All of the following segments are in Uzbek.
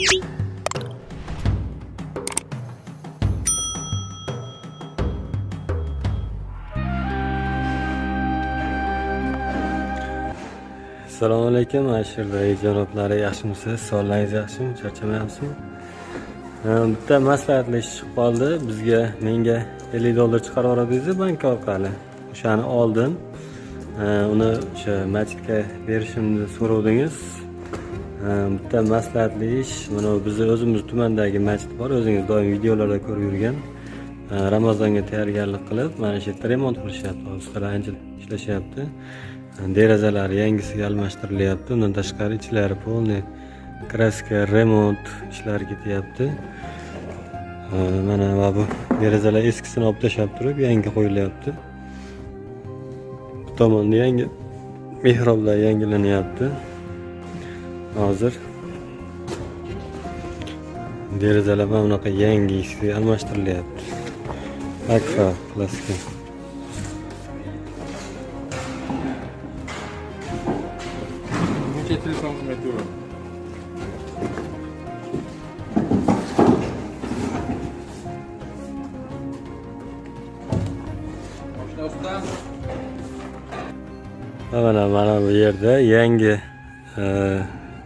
Assalomu alaykum, ashirday janoblari, yaxshimisiz? Sog'lig'ingiz yaxshimi? Charchamayapsizmi? Bitta maslahatli ish chiqib qoldi. Menga $50 chiqarib yuboradingiz bank orqali. O'shani oldim. Uni o'sha masjidga berishimni so'rovdingiz. Bitta maslahatli ish, mana bizni o'zimiz tumandagi masjid bor, o'zingiz doim videolarda ko'rib yurgan. Ramazonga tayyorgarlik qilib, mana shu yerda remont qilishyapti. Ustalar ancha ishlashyapti. Derazalar yangisiga almashtirilyapti. Undan tashqari ichlari polniy kraska, remont ishlari ketyapti. Mana bu derazalar eskisini olib tashlab turib, yangi qo'yilyapti. Bu tomonda yangi mehroblar yangilanyapti. Hozir derazalar mana bunaqa yangisiga almashtirilyapti. Akfa klassika. Santimetre. Mana bu yerda yangi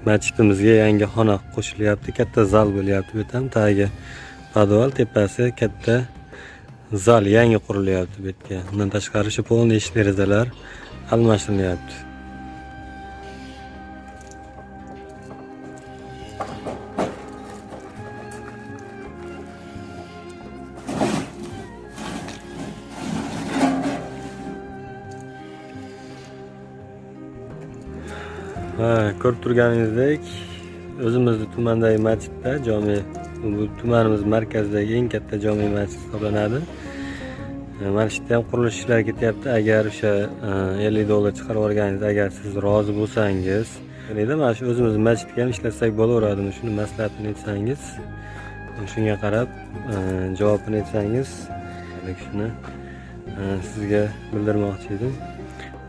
masjidimizga yangi xona qo'shilyapti. Katta zal bo'lyapti. Bu ham tagiga podval, tepasi katta zal yangi qurilyapti bu yerga. Undan tashqari shu polniy ish derazalar almashtirilyapti. Ko'rib turganingizdek, o'zimizning tumandagi masjidda, bu tumanimiz markazidagi eng katta jome masjid hisoblanadi. Mana shu yerda ham qurilish ishlari ketyapti. Agar o'sha $50 chiqarib yuborganingiz, agar siz rozi bo'lsangiz, mana shu o'zimizning masjidga ham ishlasak bo'laveradimi? Shuni maslahatini aytsangiz, shunga qarab javobini aytsangiz, shuni sizga bildirmoqchi edim.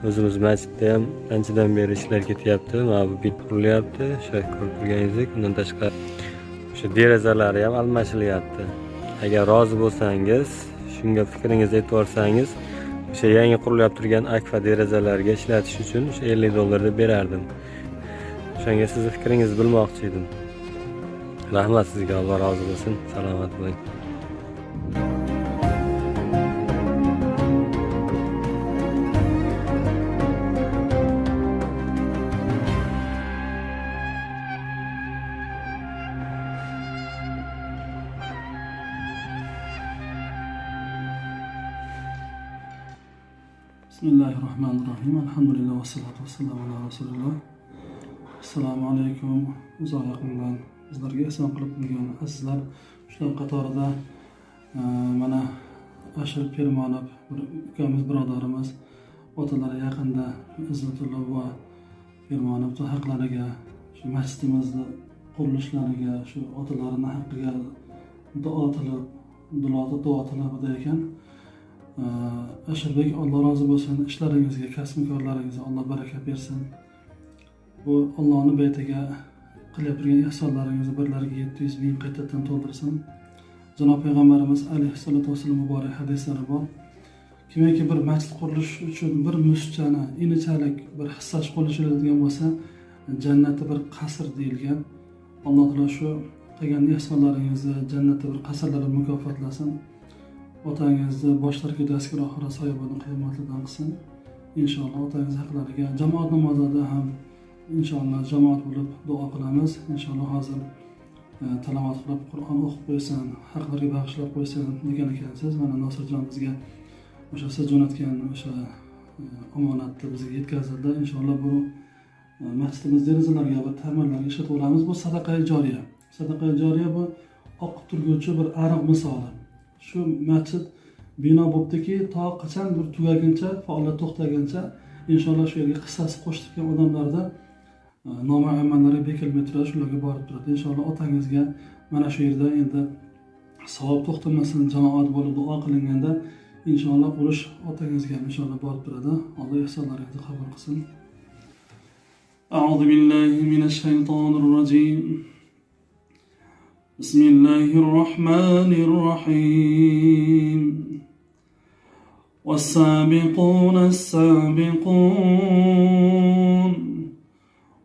O'zimiz masjidda ham anchadan beri ishlar ketyapti. Mana bu bit qurilyapti. O'sha ko'rib turganingizdek, undan tashqari o'sha derazalari ham almashilyapti. Agar rozi bo'lsangiz, shunga fikringizni aytib yuborsangiz, o'sha yangi qurilyapti turgan akfa derazalarga ishlatish uchun o'sha $50 deb berardim. O'shanga sizni fikringizni bilmoqchi edim. Rahmat sizga, Alloh rozi bo'lsin. Salomat bo'ling. Bismillahirrahmanirrahim. Elhamdülillah ve salatu ve selamu ala Resulullah. Assalamu alaikum. Uzoq yaqindan bizlarga ehson qilib qo'ygan azizlar, shular qatorida mana Ashir Pirmonov bir ukamiz, birodarimiz, otalari yaqinda Izzatullo va Pirmonov haqlariga, shu masjidimizni qurilishlariga, shu otalarini haqqiga duo tilab ekan. Ashirbek, Alloh rozi bo'lsin, ishlaringizga, kasb-korlaringizga Alloh baraka bersin. Bu Allohning baytiga qilib turgan ihsonlaringizni birlariga 700 ming qaytadan to'ldirsin. Janob payg'ambarimiz alayhissalatu vassalom muborak hadislari bor. Kimki bir masjid qurilish uchun bir muschani, inichalik bir hissasi qo'llashiladigan bo'lsa, jannatda bir qasr deyilgan. Alloh taolo shu qilgan ihsonlaringizni jannatda bir qasrlarga mukofotlasin. Otangizni boshlariga daskar oxirat soyabonni qiyomatlardan qilsin. Inshaalloh otangiz haqlariga jamoat namozida ham inshaalloh jamoat bo'lib duo qilamiz. Inshaalloh hozir tilovat qilib Qur'on o'qib qo'ysin, haqlarga bag'ishlab qo'ysin degan ekansiz. Mana Nosirjon bizga o'sha siz jo'natgan o'sha omonatni bizga yetkazildi. Inshaalloh bu masjidimiz derazalariga va ta'mirlarga ishlatib olamiz. Bu sadaqa joriya. Sadaqa joriya bu oqib turguvchi bir ariq misoli. Shu masjid bino bo'libdiki, to qachon bir tugaguncha, faoliyat to'xtaguncha, inshaalloh shu yerga hissasi qo'shtirgan odamlarda noma'lumlarga bekilmay turadi, shularga borib turadi. Inshaalloh otangizga mana shu yerda endi savob to'xtamasin, jamoat bo'lib duo qilinganda inshaalloh urush otangizga inshaalloh borib turadi. Alloh ihsonlaringizni qabul qilsin. A'udhu billahi minash shaytonir rojim. بسم الله الرحمن الرحيم والسابقون السابقون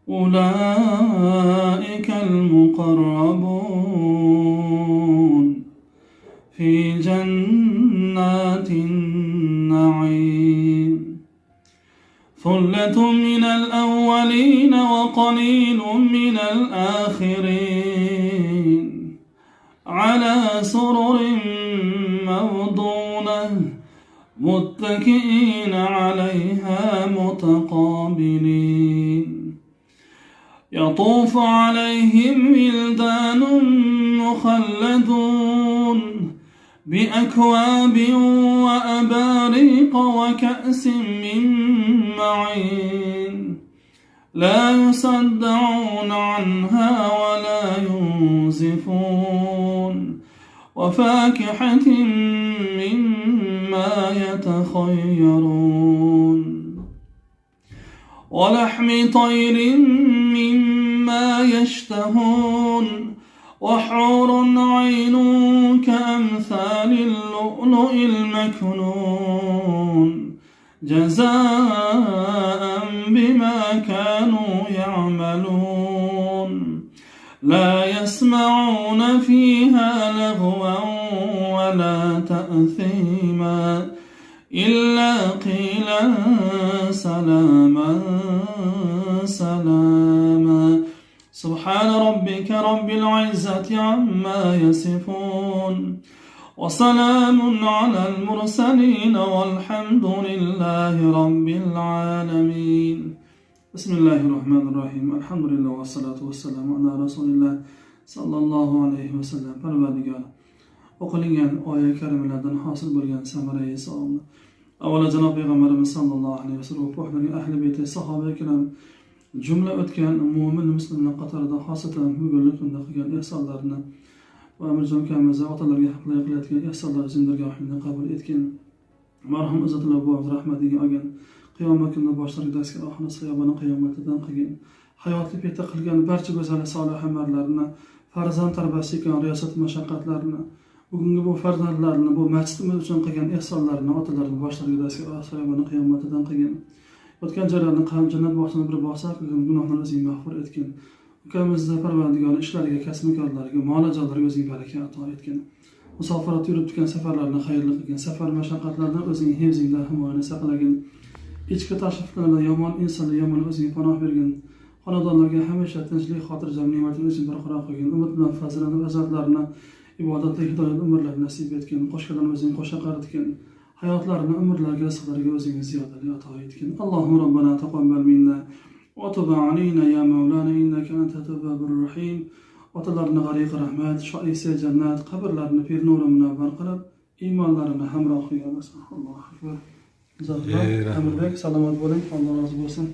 أولئك المقربون في جنات النعيم ثلة من الأولين وقليل من الآخرين على سرر موضونة متكئين عليها متقابلين يطوف عليهم ولدان مخلدون بأكواب وأباريق وكأس من معين لا يصدعون عنها ولا ينزفون وفاكهة مما يتخيرون ولحم طير مما يشتهون وحور عين كأمثال اللؤلؤ المكنون جزاء بما كانوا يعملون لا يسمعون فيها لغوا ولا تأثيما إلا قيلا سلاما سلاما سبحان ربك رب العزة عما يصفون وسلام على المرسلين والحمد لله رب العالمين بسم الله الرحمن الرحيم الحمد لله والصلاة والسلام على رسول الله صلى الله عليه وسلم Parvardigor o'qilingan oyat karimalardan hosil bo'lgan samara-i savobni avvalo janob payg'ambarimiz sallallohu alayhi vasallam va ahli beyti sahoba ikram jumla o'tgan mo'min muslimlar qatorida xosatan bugungi kunda qilgan ihsonlarini va Amirjon ukamiz otalarga haqli qilayotgan ihsonlar uchun dargohingda qabul etgin. Marhum Izzatulloh bobo rahmatiga olgin. Qiyomat kunida boshlariga dastkar oxirgi sayobani qiyomatidan qilgin. Hayotli paytda qilgan barcha go'zal solih amallarni, farzand tarbiyasi qilgan riyosat mashaqqatlarini, bugungi bu farzandlarni, bu masjidimiz uchun qilgan ihsonlarini otalarning boshlariga dastkar sayobani qiyomatidan qilgin. O'tgan joylarni qam jannat bog'chasini bir bog'cha qilgan gunohlarni o'zing mag'fur etgin. Ukamizni Parvardigor ishlariga, kasb-korlariga, mol-jonlariga o'zing baraka ato etgin. Musofirat yurib turgan safarlarni xayrli qilgin. Safar mashaqqatlardan o'zing hifzingda himoyani saqlagin. Ichki tashriflardan yomon insonlar yomon o'zing panoh bergin. Xonadonlarga hamisha tinchlik, xotirjam ne'matini o'zing barqaror qilgin. Umid bilan fazilatli azatlarni, ibodatli hidoyat umrlarni nasib etgin. Qo'shqadan o'zing qo'sha qaritgin. Hayotlarini, umrlarga, rizqlariga o'zing ziyodali ato etgin. Allohumma robbana taqabbal minna وتب علينا يا مولانا إنك أنت التواب الرحيم otalarni g'ariq rahmat, shoisi jannat, qabrlarini pir nuri munavvar qilib, iymonlarini hamroh qilgan. Allohu akbar. Amirbek, salomat bo'ling, Alloh rozi bo'lsin.